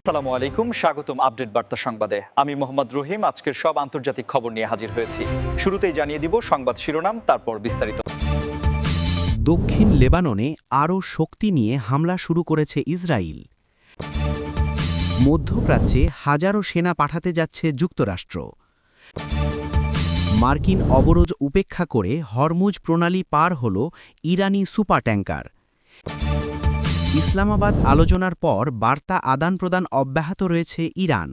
আসসালামু আলাইকুম, স্বাগতম আপডেট বার্তা সংবাদে। আমি মোহাম্মদ রহিম আজকের সব আন্তর্জাতিক খবর নিয়ে হাজির হয়েছি। শুরুতেই জানিয়ে দিব সংবাদ শিরোনাম, তারপর বিস্তারিত। দক্ষিণ লেবাননে আরও শক্তি নিয়ে হামলা শুরু করেছে ইসরায়েল। মধ্যপ্রাচ্যে হাজারো সেনা পাঠাতে যাচ্ছে যুক্তরাষ্ট্র। মার্কিন অবরোধ উপেক্ষা করে হরমুজ প্রণালী পার হল ইরানি সুপার ট্যাঙ্কার। ইসলামাবাদ আলোচনার পর বার্তা আদান প্রদান অব্যাহত রয়েছে ইরান।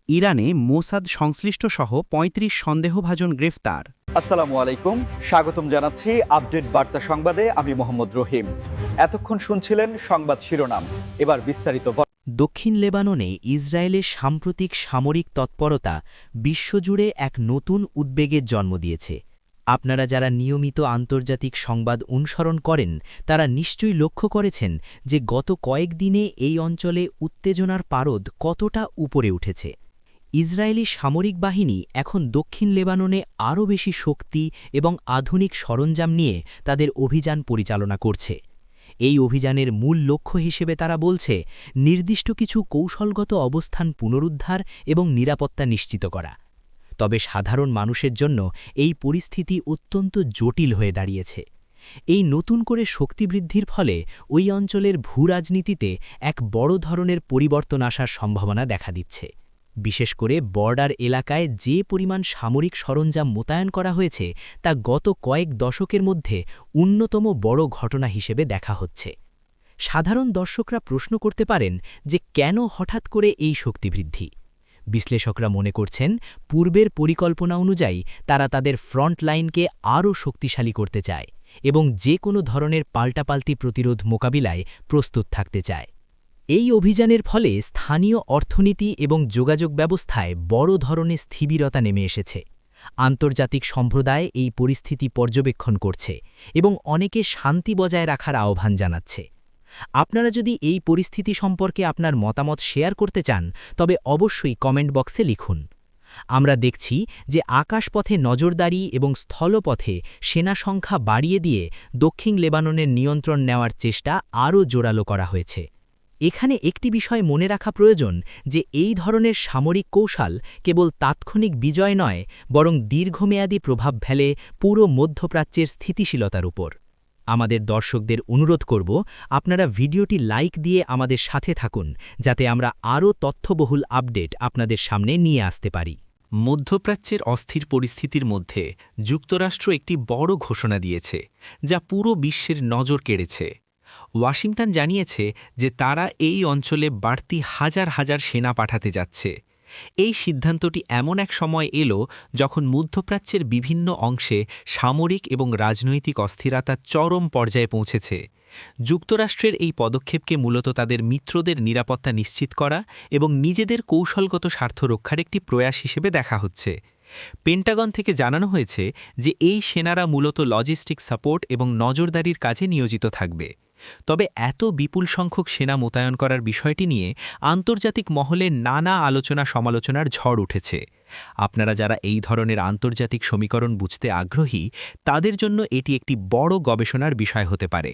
ইরানে মোসাদ সংশ্লিষ্ট সহ ৩৫ সন্দেহভাজন গ্রেফতার। আসসালামু আলাইকুম, স্বাগতম জানাচ্ছি আপডেট বার্তা সংবাদে। আমি মোহাম্মদ রহিম। এতক্ষণ শুনছিলেন সংবাদ শিরোনাম, এবার বিস্তারিত। দক্ষিণ লেবাননে ইসরায়েলের সাম্প্রতিক সামরিক তৎপরতা বিশ্বজুড়ে এক নতুন উদ্বেগের জন্ম দিয়েছে। আপনারা যারা নিয়মিত আন্তর্জাতিক সংবাদ অনুসরণ করেন তারা নিশ্চয়ই লক্ষ্য করেছেন যে গত কয়েকদিনে এই অঞ্চলে উত্তেজনার পারদ কতটা উপরে উঠেছে। ইসরায়েলি সামরিক বাহিনী এখন দক্ষিণ লেবাননে আরও বেশি শক্তি এবং আধুনিক সরঞ্জাম নিয়ে তাদের অভিযান পরিচালনা করছে। এই অভিযানের মূল লক্ষ্য হিসেবে তারা বলছে নির্দিষ্ট কিছু কৌশলগত অবস্থান পুনরুদ্ধার এবং নিরাপত্তা নিশ্চিত করা। তবে সাধারণ মানুষের জন্য এই পরিস্থিতি অত্যন্ত জটিল হয়ে দাঁড়িয়েছে। এই নতুন করে শক্তি বৃদ্ধির ফলে ওই অঞ্চলের ভূরাজনীতিতে এক বড় ধরনের পরিবর্তন আসার সম্ভাবনা দেখা দিচ্ছে। বিশেষ করে বর্ডার এলাকায় যে পরিমাণ সামরিক সরঞ্জাম মোতায়েন করা হয়েছে তা গত কয়েক দশকের মধ্যে অন্যতম বড় ঘটনা হিসেবে দেখা হচ্ছে। সাধারণ দর্শকরা প্রশ্ন করতে পারেন যে কেন হঠাৎ করে এই শক্তিবৃদ্ধি। বিশ্লেষকরা মনে করছেন পূর্বের পরিকল্পনা অনুযায়ী তারা তাদের ফ্রন্ট লাইনকে আরও শক্তিশালী করতে চায় এবং যে কোনো ধরনের পাল্টাপাল্টি প্রতিরোধ মোকাবিলায় প্রস্তুত থাকতে চায়। এই অভিযানের ফলে স্থানীয় অর্থনীতি এবং যোগাযোগ ব্যবস্থায় বড় ধরনের স্থিতিশীলতা নেমে এসেছে। আন্তর্জাতিক সম্প্রদায় এই পরিস্থিতি পর্যবেক্ষণ করছে এবং অনেকে শান্তি বজায় রাখার আহ্বান জানাচ্ছে। আপনারা যদি এই পরিস্থিতি সম্পর্কে আপনার মতামত শেয়ার করতে চান তবে অবশ্যই কমেন্ট বক্সে লিখুন। আমরা দেখছি যে আকাশপথে নজরদারি এবং স্থলপথে সেনা সংখ্যা বাড়িয়ে দিয়ে দক্ষিণ লেবাননের নিয়ন্ত্রণ নেওয়ার চেষ্টা আরও জোরালো করা হয়েছে। এখানে একটি বিষয় মনে রাখা প্রয়োজন যে এই ধরনের সামরিক কৌশল কেবল তাৎক্ষণিক বিজয় নয়, বরং দীর্ঘমেয়াদী প্রভাব ফেলে পুরো মধ্যপ্রাচ্যের স্থিতিশীলতার উপর। আমাদের দর্শকদের অনুরোধ করব আপনারা ভিডিওটি লাইক দিয়ে আমাদের সাথে থাকুন যাতে আমরা আরও তথ্যবহুল আপডেট আপনাদের সামনে নিয়ে আসতে পারি। মধ্যপ্রাচ্যের অস্থির পরিস্থিতির মধ্যে যুক্তরাষ্ট্র একটি বড় ঘোষণা দিয়েছে যা পুরো বিশ্বের নজর কেড়েছে। ওয়াশিংটন জানিয়েছে যে তারা এই অঞ্চলে বাড়তি হাজার হাজার সেনা পাঠাতে যাচ্ছে। এই সিদ্ধান্তটি এমন এক সময় এলো যখন মধ্যপ্রাচ্যের বিভিন্ন অংশে সামরিক এবং রাজনৈতিক অস্থিরতা চরম পর্যায়ে পৌঁছেছে। যুক্তরাষ্ট্রের এই পদক্ষেপকে মূলত তাদের মিত্রদের নিরাপত্তা নিশ্চিত করা এবং নিজেদের কৌশলগত স্বার্থ রক্ষার একটি প্রয়াস হিসেবে দেখা হচ্ছে। পেন্টাগন থেকে জানানো হয়েছে যে এই সেনারা মূলত লজিস্টিক সাপোর্ট এবং নজরদারির কাজে নিয়োজিত থাকবে। তবে এত বিপুল সংখ্যক সেনা মোতায়েন করার বিষয়টি নিয়ে আন্তর্জাতিক মহলে নানা আলোচনা সমালোচনার ঝড় উঠেছে। আপনারা যারা এই ধরনের আন্তর্জাতিক সমীকরণ বুঝতে আগ্রহী তাদের জন্য এটি একটি বড় গবেষণার বিষয় হতে পারে।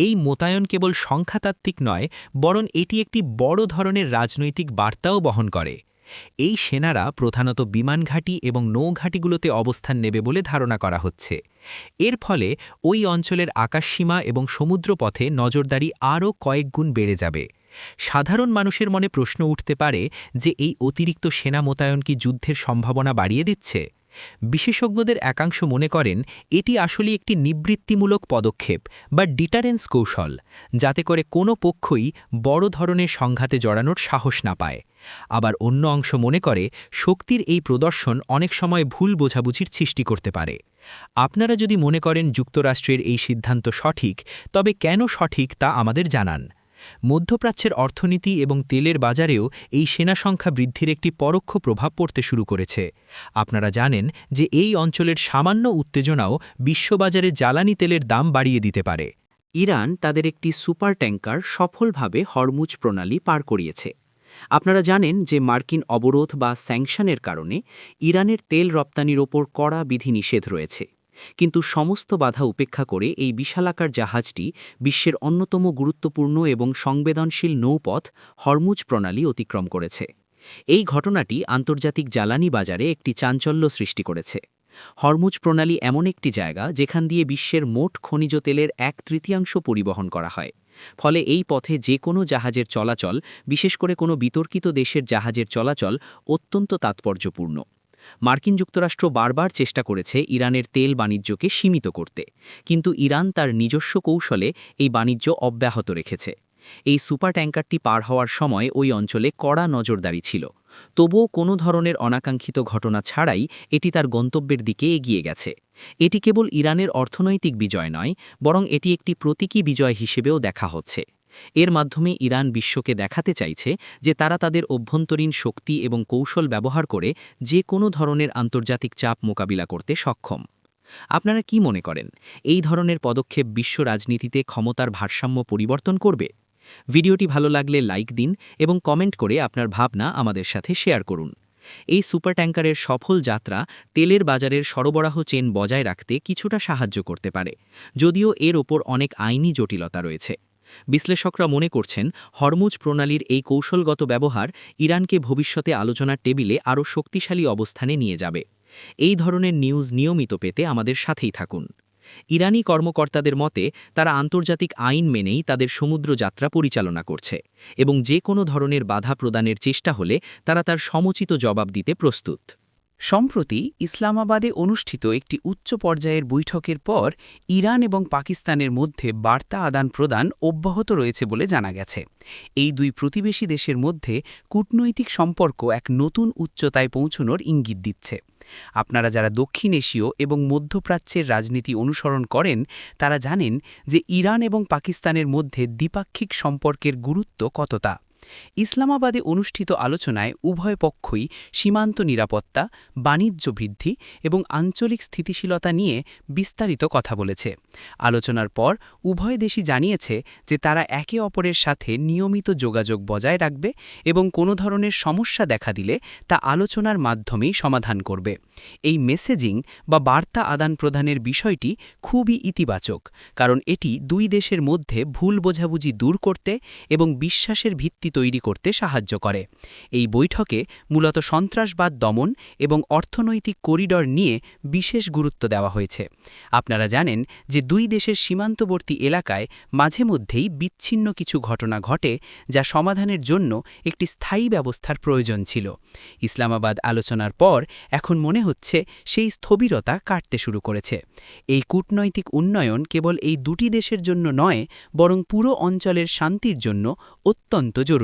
এই মোতায়েন কেবল সংখ্যাতাত্ত্বিক নয়, বরং এটি একটি বড় ধরনের রাজনৈতিক বার্তাও বহন করে। এই সেনারা প্রধানত বিমানঘাঁটি এবং নৌঘাঁটিগুলোতে অবস্থান নেবে বলে ধারণা করা হচ্ছে। এর ফলে ওই অঞ্চলের আকাশসীমা এবং সমুদ্রপথে নজরদারি আরও কয়েক গুণ বেড়ে যাবে। সাধারণ মানুষের মনে প্রশ্ন উঠতে পারে যে এই অতিরিক্ত সেনা মোতায়েন কি যুদ্ধের সম্ভাবনা বাড়িয়ে দিচ্ছে? বিশেষজ্ঞদের একাংশ মনে করেন এটি আসলে একটি নিবৃত্তিমূলক পদক্ষেপ বা ডিটারেন্স কৌশল, যাতে করে কোনো পক্ষই বড় ধরনের সংঘাতে জড়ানোর সাহস না পায়। আবার অন্য অংশ মনে করে শক্তির এই প্রদর্শন অনেক সময় ভুল বোঝাবুঝির সৃষ্টি করতে পারে। আপনারা যদি মনে করেন যুক্তরাষ্ট্রের এই সিদ্ধান্ত সঠিক, তবে কেন সঠিক তা আমাদের জানান। মধ্যপ্রাচ্যের অর্থনীতি এবং তেলের বাজারেও এই সেনা সংখ্যা বৃদ্ধির একটি পরোক্ষ প্রভাব পড়তে শুরু করেছে। আপনারা জানেন যে এই অঞ্চলের সামান্য উত্তেজনাও বিশ্ববাজারে জ্বালানি তেলের দাম বাড়িয়ে দিতে পারে। ইরান তাদের একটি সুপার ট্যাঙ্কার সফলভাবে হরমুজ প্রণালী পার করিয়েছে। আপনারা জানেন যে মার্কিন অবরোধ বা স্যাংশনের কারণে ইরানের তেল রপ্তানির ওপর কড়া বিধিনিষেধ রয়েছে। কিন্তু সমস্ত বাধা উপেক্ষা করে এই বিশালাকার জাহাজটি বিশ্বের অন্যতম গুরুত্বপূর্ণ এবং সংবেদনশীল নৌপথ হরমুজ প্রণালী অতিক্রম করেছে। এই ঘটনাটি আন্তর্জাতিক জ্বালানি বাজারে একটি চাঞ্চল্য সৃষ্টি করেছে। হরমুজ প্রণালী এমন একটি জায়গা যেখান দিয়ে বিশ্বের মোট খনিজ তেলের 1/3 পরিবহন করা হয়। ফলে এই পথে যে কোনো জাহাজের চলাচল, বিশেষ করে কোনো বিতর্কিত দেশের জাহাজের চলাচল, অত্যন্ত তাৎপর্যপূর্ণ। মার্কিন যুক্তরাষ্ট্র বারবার চেষ্টা করেছে ইরানের তেল বাণিজ্যকে সীমিত করতে, কিন্তু ইরান তার নিজস্ব কৌশলে এই বাণিজ্য অব্যাহত রেখেছে। এই সুপার ট্যাঙ্কারটি পার হওয়ার সময় ওই অঞ্চলে কড়া নজরদারি ছিল, তবুও কোনো ধরনের অনাকাঙ্ক্ষিত ঘটনা ছাড়াই এটি তার গন্তব্যের দিকে এগিয়ে গেছে। এটি কেবল ইরানের অর্থনৈতিক বিজয় নয়, বরং এটি একটি প্রতীকী বিজয় হিসেবেও দেখা হচ্ছে। এর মাধ্যমে ইরান বিশ্বকে দেখাতে চাইছে যে তারা তাদের অভ্যন্তরীণ শক্তি এবং কৌশল ব্যবহার করে যে কোনো ধরনের আন্তর্জাতিক চাপ মোকাবিলা করতে সক্ষম। আপনারা কি মনে করেন, এই ধরনের পদক্ষেপ বিশ্ব রাজনীতিতে ক্ষমতার ভারসাম্য পরিবর্তন করবে? ভিডিওটি ভালো লাগলে লাইক দিন এবং কমেন্ট করে আপনার ভাবনা আমাদের সাথে শেয়ার করুন। এই সুপার ট্যাঙ্কারের সফল যাত্রা তেলের বাজারের সরবরাহ চেন বজায় রাখতে কিছুটা সাহায্য করতে পারে, যদিও এর ওপর অনেক আইনি জটিলতা রয়েছে। বিশ্লেষকরা মনে করছেন হরমুজ প্রণালীর এই কৌশলগত ব্যবহার ইরানকে ভবিষ্যতে আলোচনার টেবিলে আরও শক্তিশালী অবস্থানে নিয়ে যাবে। এই ধরনের নিউজ নিয়মিত পেতে আমাদের সাথেই থাকুন। ইরানি কর্মকর্তাদের মতে তারা আন্তর্জাতিক আইন মেনেই তাদের সমুদ্র যাত্রা পরিচালনা করছে এবং যে কোনো ধরনের বাধা প্রদানের চেষ্টা হলে তারা তার সমুচিত জবাব দিতে প্রস্তুত। সম্প্রতি ইসলামাবাদে অনুষ্ঠিত একটি উচ্চ পর্যায়ের বৈঠকের পর ইরান এবং পাকিস্তানের মধ্যে বার্তা আদান-প্রদান অব্যাহত রয়েছে বলে জানা গেছে। এই দুই প্রতিবেশী দেশের মধ্যে কূটনৈতিক সম্পর্ক এক নতুন উচ্চতায় পৌঁছানোর ইঙ্গিত দিচ্ছে। আপনারা যারা দক্ষিণ এশীয় এবং মধ্যপ্রাচ্যের রাজনীতি অনুসরণ করেন তারা জানেন যে ইরান এবং পাকিস্তানের মধ্যে দ্বিপাক্ষিক সম্পর্কের গুরুত্ব কতটা। ইসলামাবাদে অনুষ্ঠিত আলোচনায় উভয় পক্ষই সীমান্ত নিরাপত্তা, বাণিজ্য বৃদ্ধি এবং আঞ্চলিক স্থিতিশীলতা নিয়ে বিস্তারিত কথা বলেছে। আলোচনার পর উভয় দেশই জানিয়েছে যে তারা একে অপরের সাথে নিয়মিত যোগাযোগ বজায় রাখবে এবং কোনো ধরনের সমস্যা দেখা দিলে তা আলোচনার মাধ্যমেই সমাধান করবে। এই মেসেজিং বা বার্তা আদান-প্রদানের বিষয়টি খুবই ইতিবাচক, কারণ এটি দুই দেশের মধ্যে ভুল বোঝাবুঝি দূর করতে এবং বিশ্বাসের ভিত্তি তৈরি করতে সাহায্য করে। এই বৈঠকে মূলত সন্ত্রাসবাদ দমন এবং অর্থনৈতিক করিডর নিয়ে বিশেষ গুরুত্ব দেওয়া হয়েছে। আপনারা জানেন যে দুই দেশের সীমান্তবর্তী এলাকায় মাঝে মধ্যেই বিচ্ছিন্ন কিছু ঘটনা ঘটে, যা সমাধানের জন্য একটি স্থায়ী ব্যবস্থার প্রয়োজন ছিল। ইসলামাবাদ আলোচনার পর এখন মনে হচ্ছে সেই স্থবিরতা কাটতে শুরু করেছে। এই কূটনৈতিক উন্নয়ন কেবল এই দুটি দেশের জন্য নয়, বরং পুরো অঞ্চলের শান্তির জন্য অত্যন্ত জরুরি।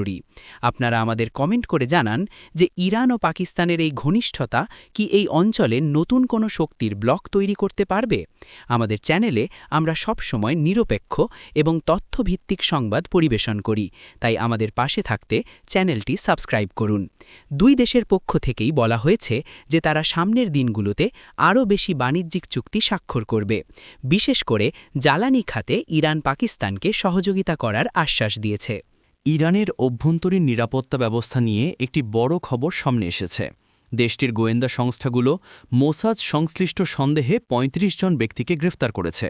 আপনারা আমাদের কমেন্ট করে জানান যে ইরান ও পাকিস্তানের এই ঘনিষ্ঠতা কি এই অঞ্চলে নতুন কোনো শক্তির ব্লক তৈরি করতে পারবে? আমাদের চ্যানেলে আমরা সবসময় নিরপেক্ষ এবং তথ্যভিত্তিক সংবাদ পরিবেশন করি, তাই আমাদের পাশে থাকতে চ্যানেলটি সাবস্ক্রাইব করুন। দুই দেশের পক্ষ থেকেই বলা হয়েছে যে তারা সামনের দিনগুলোতে আরও বেশি বাণিজ্যিক চুক্তি স্বাক্ষর করবে, বিশেষ করে জ্বালানি খাতে ইরান পাকিস্তানকে সহযোগিতা করার আশ্বাস দিয়েছে। ইরানের অভ্যন্তরীণ নিরাপত্তা ব্যবস্থা নিয়ে একটি বড় খবর সামনে এসেছে। দেশটির গোয়েন্দা সংস্থাগুলো মোসাদ সংশ্লিষ্ট সন্দেহে ৩৫ জন ব্যক্তিকে গ্রেফতার করেছে।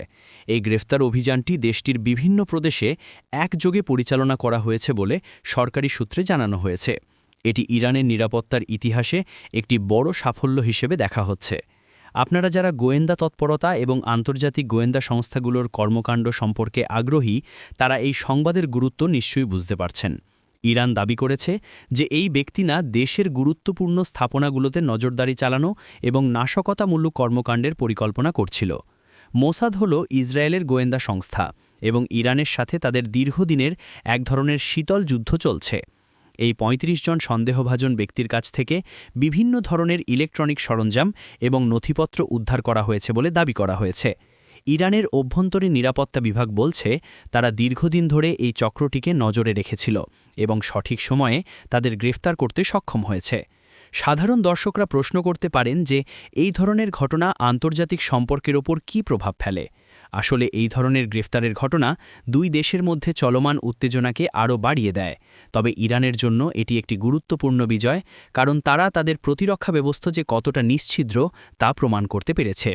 এই গ্রেফতার অভিযানটি দেশটির বিভিন্ন প্রদেশে একযোগে পরিচালনা করা হয়েছে বলে সরকারি সূত্রে জানানো হয়েছে। এটি ইরানের নিরাপত্তার ইতিহাসে একটি বড় সাফল্য হিসেবে দেখা হচ্ছে। আপনারা যারা গোয়েন্দা তৎপরতা এবং আন্তর্জাতিক গোয়েন্দা সংস্থাগুলোর কর্মকাণ্ড সম্পর্কে আগ্রহী, তারা এই সংবাদের গুরুত্ব নিশ্চয়ই বুঝতে পারছেন। ইরান দাবি করেছে যে এই ব্যক্তিরা দেশের গুরুত্বপূর্ণ স্থাপনাগুলোতে নজরদারি চালানো এবং নাশকতামূলক কর্মকাণ্ডের পরিকল্পনা করছিল। মোসাদ হল ইসরায়েলের গোয়েন্দা সংস্থা এবং ইরানের সাথে তাদের দীর্ঘদিনের এক ধরনের শীতল যুদ্ধ চলছে। এই ৩৫ জন সন্দেহভাজন ব্যক্তির কাছ থেকে বিভিন্ন ধরনের ইলেকট্রনিক সরঞ্জাম এবং নথিপত্র উদ্ধার করা হয়েছে বলে দাবি করা হয়েছে। ইরানের অভ্যন্তরীণ নিরাপত্তা বিভাগ বলছে তারা দীর্ঘদিন ধরে এই চক্রটিকে নজরে রেখেছিল এবং সঠিক সময়ে তাদের গ্রেফতার করতে সক্ষম হয়েছে। সাধারণ দর্শকরা প্রশ্ন করতে পারেন যে এই ধরনের ঘটনা আন্তর্জাতিক সম্পর্কের ওপর কী প্রভাব ফেলে। আসলে এই ধরনের গ্রেফতারের ঘটনা দুই দেশের মধ্যে চলমান উত্তেজনাকে আরও বাড়িয়ে দেয়। তবে ইরানের জন্য এটি একটি গুরুত্বপূর্ণ বিজয়, কারণ তারা তাদের প্রতিরক্ষা ব্যবস্থা যে কতটা নিশ্ছিদ্র তা প্রমাণ করতে পেরেছে।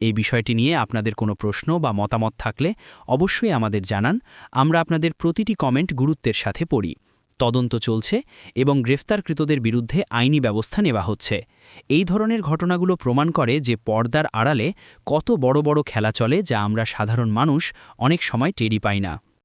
এই বিষয়টি নিয়ে আপনাদের কোনো প্রশ্ন বা মতামত থাকলে অবশ্যই আমাদের জানান। আমরা আপনাদের প্রতিটি কমেন্ট গুরুত্বের সাথে পড়ি। তদন্ত চলছে এবং গ্রেফতারকৃতদের বিরুদ্ধে আইনি ব্যবস্থা নেওয়া হচ্ছে। এই ধরনের ঘটনাগুলো প্রমাণ করে যে পর্দার আড়ালে কত বড় বড় খেলা চলে, যা আমরা সাধারণ মানুষ অনেক সময় টেরি পাই না।